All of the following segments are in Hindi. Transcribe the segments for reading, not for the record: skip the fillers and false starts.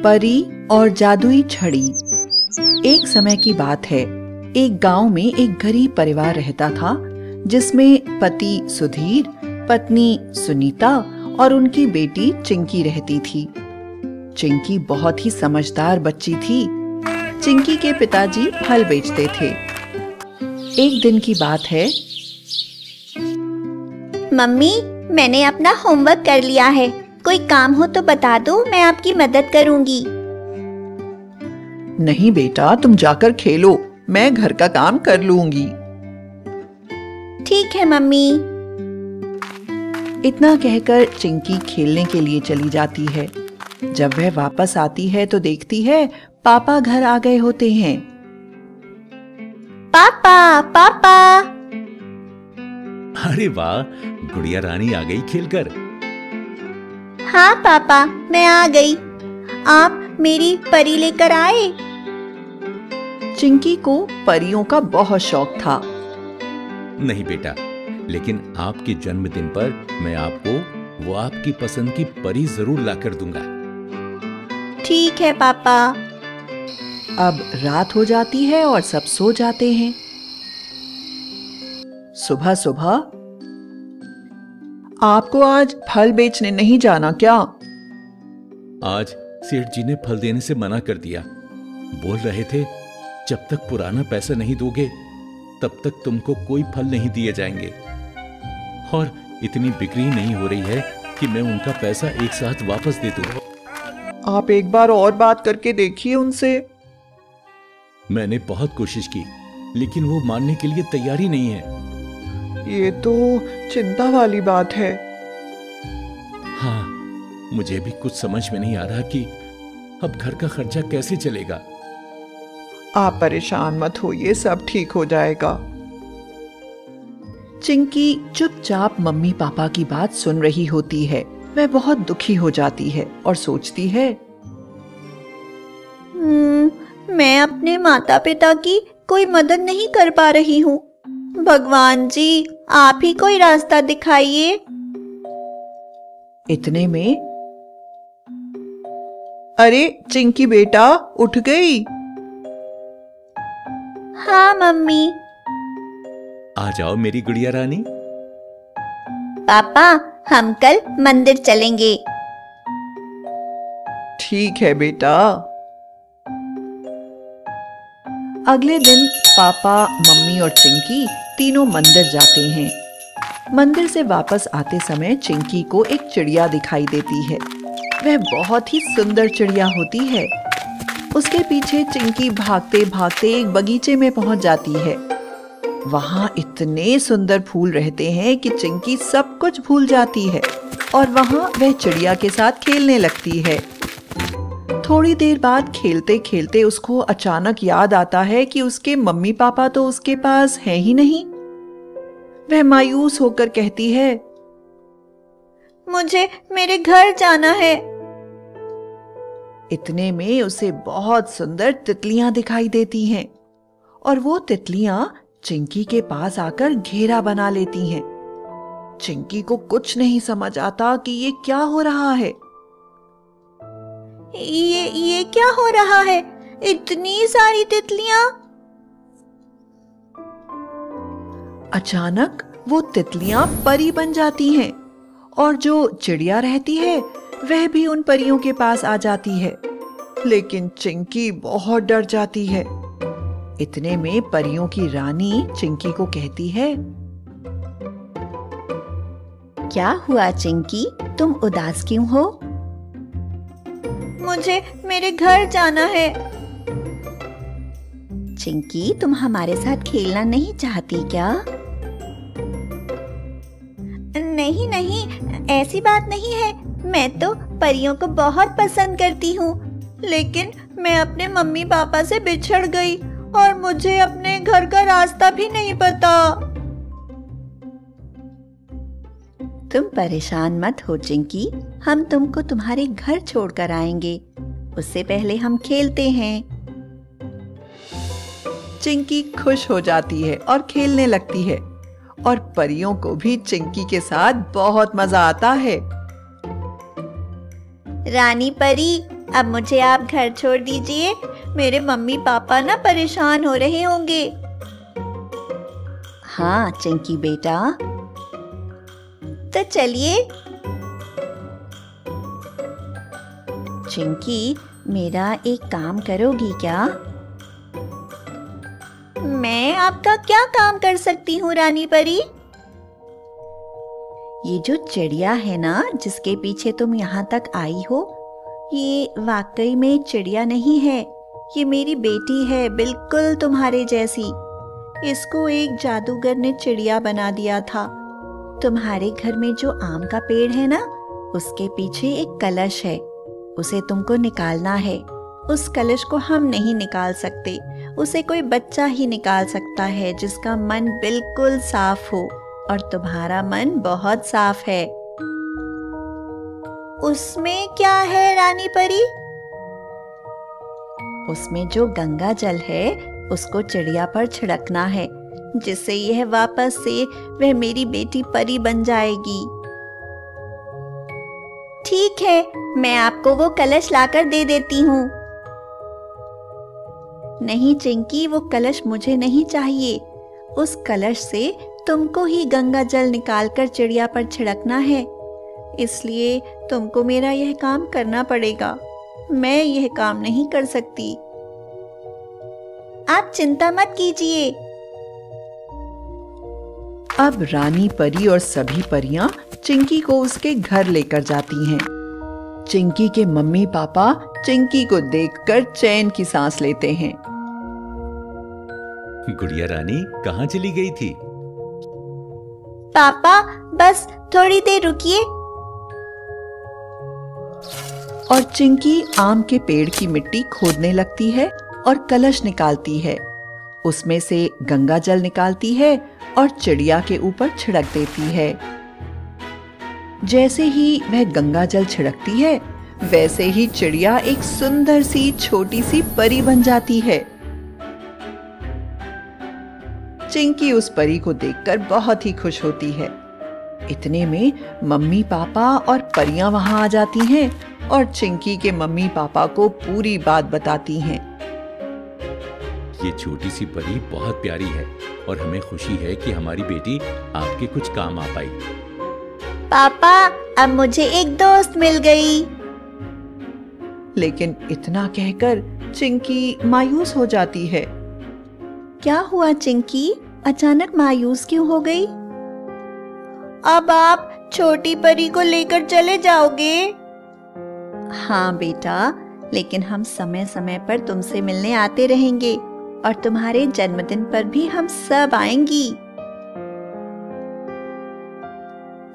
परी और जादुई छड़ी। एक समय की बात है, एक गांव में एक गरीब परिवार रहता था जिसमें पति सुधीर, पत्नी सुनीता और उनकी बेटी चिंकी रहती थी। चिंकी बहुत ही समझदार बच्ची थी। चिंकी के पिताजी फल बेचते थे। एक दिन की बात है। मम्मी, मैंने अपना होमवर्क कर लिया है। कोई काम हो तो बता दो, मैं आपकी मदद करूंगी। नहीं बेटा, तुम जाकर खेलो, मैं घर का काम कर लूंगी। ठीक है मम्मी। इतना कहकर चिंकी खेलने के लिए चली जाती है। जब वह वापस आती है तो देखती है पापा घर आ गए होते हैं। पापा, पापा। अरे वाह, गुड़िया रानी आ गई खेलकर। हाँ पापा, मैं आ गई। आप मेरी परी लेकर आए? चिंकी को परियों का बहुत शौक था। नहीं बेटा, लेकिन आपके जन्मदिन पर मैं आपको वो आपकी पसंद की परी जरूर लाकर दूंगा। ठीक है पापा। अब रात हो जाती है और सब सो जाते हैं। सुबह सुबह, आपको आज फल बेचने नहीं जाना क्या? आज सेठ जी ने फल देने से मना कर दिया। बोल रहे थे जब तक पुराना पैसा नहीं दोगे तब तक तुमको कोई फल नहीं दिए जाएंगे। और इतनी बिक्री नहीं हो रही है कि मैं उनका पैसा एक साथ वापस दे दूं। आप एक बार और बात करके देखिए उनसे। मैंने बहुत कोशिश की, लेकिन वो मानने के लिए तैयार ही नहीं है। ये तो चिंता वाली बात है। हाँ, मुझे भी कुछ समझ में नहीं आ रहा कि अब घर का खर्चा कैसे चलेगा। आप परेशान मत होइए, सब ठीक हो जाएगा। चिंकी चुपचाप मम्मी पापा की बात सुन रही होती है। वह बहुत दुखी हो जाती है और सोचती है, मैं अपने माता पिता की कोई मदद नहीं कर पा रही हूँ। भगवान जी, आप ही कोई रास्ता दिखाइए। इतने में, अरे चिंकी बेटा, उठ गई? हाँ मम्मी। आ जाओ मेरी गुड़िया रानी। पापा, हम कल मंदिर चलेंगे। ठीक है बेटा। अगले दिन पापा, मम्मी और चिंकी तीनों मंदिर जाते हैं। मंदिर से वापस आते समय चिंकी को एक चिड़िया दिखाई देती है। वह बहुत ही सुंदर चिड़िया होती है। उसके पीछे चिंकी भागते भागते एक बगीचे में पहुंच जाती है। वहां इतने सुंदर फूल रहते हैं कि चिंकी सब कुछ भूल जाती है और वहां वह चिड़िया के साथ खेलने लगती है। थोड़ी देर बाद खेलते खेलते उसको अचानक याद आता है कि उसके मम्मी पापा तो उसके पास हैं ही नहीं। वह मायूस होकर कहती है, मुझे मेरे घर जाना है। इतने में उसे बहुत सुंदर तितलियां दिखाई देती हैं और वो तितलियां चिंकी के पास आकर घेरा बना लेती हैं। चिंकी को कुछ नहीं समझ आता कि ये क्या हो रहा है। ये क्या हो रहा है? इतनी सारी तितलियां। अचानक वो तितलियां परी बन जाती हैं और जो चिड़िया रहती है वह भी उन परियों के पास आ जाती है। लेकिन चिंकी बहुत डर जाती है। इतने में परियों की रानी चिंकी को कहती है, क्या हुआ चिंकी, तुम उदास क्यों हो? मुझे मेरे घर जाना है। चिंकी, तुम हमारे साथ खेलना नहीं चाहती क्या? नहीं नहीं, ऐसी बात नहीं है। मैं तो परियों को बहुत पसंद करती हूँ, लेकिन मैं अपने मम्मी पापा से बिछड़ गई और मुझे अपने घर का रास्ता भी नहीं पता। तुम परेशान मत हो चिंकी, हम तुमको तुम्हारे घर छोड़कर आएंगे। उससे पहले हम खेलते हैं। चिंकी खुश हो जाती है और खेलने लगती है और परियों को भी चिंकी के साथ बहुत मजा आता है। रानी परी, अब मुझे आप घर छोड़ दीजिए। मेरे मम्मी पापा ना परेशान हो रहे होंगे। हाँ चिंकी बेटा। तो चलिए। चिंकी, मेरा एक काम करोगी क्या? मैं आपका क्या काम कर सकती हूँ रानी परी? ये जो चिड़िया है ना जिसके पीछे तुम यहाँ तक आई हो, ये वाकई में चिड़िया नहीं है। ये मेरी बेटी है, बिल्कुल तुम्हारे जैसी। इसको एक जादूगर ने चिड़िया बना दिया था। तुम्हारे घर में जो आम का पेड़ है ना, उसके पीछे एक कलश है, उसे तुमको निकालना है। उस कलश को हम नहीं निकाल सकते, उसे कोई बच्चा ही निकाल सकता है जिसका मन बिल्कुल साफ हो, और तुम्हारा मन बहुत साफ है। उसमें क्या है रानी परी? उसमें जो गंगा जल है उसको चिड़िया पर छिड़कना है, जिससे यह वापस से वह मेरी बेटी परी बन जाएगी। ठीक है, मैं आपको वो कलश लाकर दे देती हूँ। नहीं चिंकी, वो कलश मुझे नहीं चाहिए। उस कलश से तुमको ही गंगा जल निकालकर चिड़िया पर छिड़कना है, इसलिए तुमको मेरा यह काम करना पड़ेगा। मैं यह काम नहीं कर सकती। आप चिंता मत कीजिए। अब रानी परी और सभी परियां चिंकी को उसके घर लेकर जाती हैं। चिंकी के मम्मी पापा चिंकी को देखकर चैन की सांस लेते हैं। गुड़िया रानी कहाँ चली गई थी? पापा, बस थोड़ी देर रुकिए। और चिंकी आम के पेड़ की मिट्टी खोदने लगती है और कलश निकालती है। उसमें से गंगा जल निकालती है और चिड़िया के ऊपर छिड़क देती है। जैसे ही वह गंगा जल छिड़कती है, वैसे ही चिड़िया एक सुंदर सी छोटी सी परी बन जाती है। चिंकी उस परी को देखकर बहुत ही खुश होती है। इतने में मम्मी पापा और परियां वहां आ जाती हैं और चिंकी के मम्मी पापा को पूरी बात बताती हैं। ये छोटी सी परी बहुत प्यारी है और हमें खुशी है कि हमारी बेटी आपके कुछ काम आ पाई। पापा, अब मुझे एक दोस्त मिल गई। लेकिन इतना कहकर चिंकी मायूस हो जाती है। क्या हुआ चिंकी, अचानक मायूस क्यों हो गई? अब आप छोटी परी को लेकर चले जाओगे? हाँ बेटा, लेकिन हम समय समय पर तुमसे मिलने आते रहेंगे और तुम्हारे जन्मदिन पर भी हम सब आएंगी।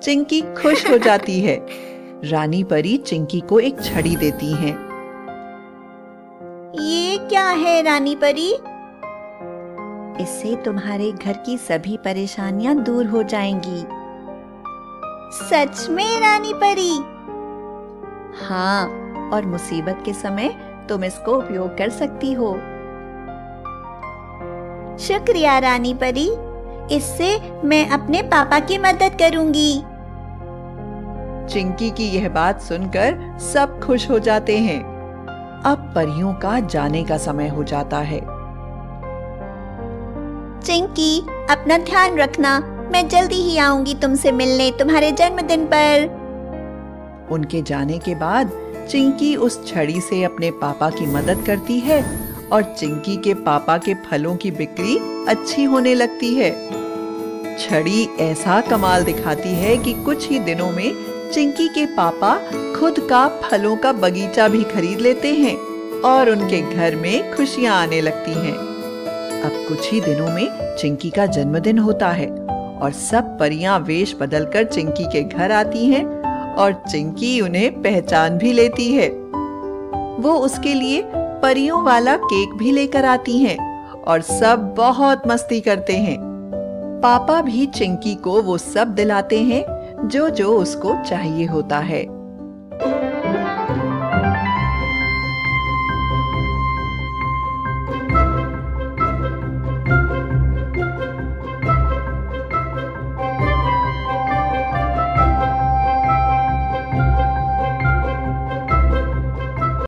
चिंकी खुश हो जाती है। रानी परी चिंकी को एक छड़ी देती हैं। ये क्या है रानी परी? इससे तुम्हारे घर की सभी परेशानियां दूर हो जाएंगी। सच में रानी परी? हाँ, और मुसीबत के समय तुम इसको उपयोग कर सकती हो। शुक्रिया रानी परी, इससे मैं अपने पापा की मदद करूंगी। चिंकी की यह बात सुनकर सब खुश हो जाते हैं। अब परियों का जाने का समय हो जाता है। चिंकी, अपना ध्यान रखना, मैं जल्दी ही आऊंगी तुमसे मिलने तुम्हारे जन्मदिन पर। उनके जाने के बाद चिंकी उस छड़ी से अपने पापा की मदद करती है और चिंकी के पापा के फलों की बिक्री अच्छी होने लगती है। छड़ी ऐसा कमाल दिखाती है कि कुछ ही दिनों में चिंकी के पापा खुद का फलों का बगीचा भी खरीद लेते हैं और उनके घर में खुशियां आने लगती हैं। अब कुछ ही दिनों में चिंकी का जन्मदिन होता है और सब परियां वेश बदलकर चिंकी के घर आती हैं और चिंकी उन्हें पहचान भी लेती है। वो उसके लिए परियों वाला केक भी लेकर आती हैं और सब बहुत मस्ती करते हैं। पापा भी चिंकी को वो सब दिलाते हैं जो जो उसको चाहिए होता है।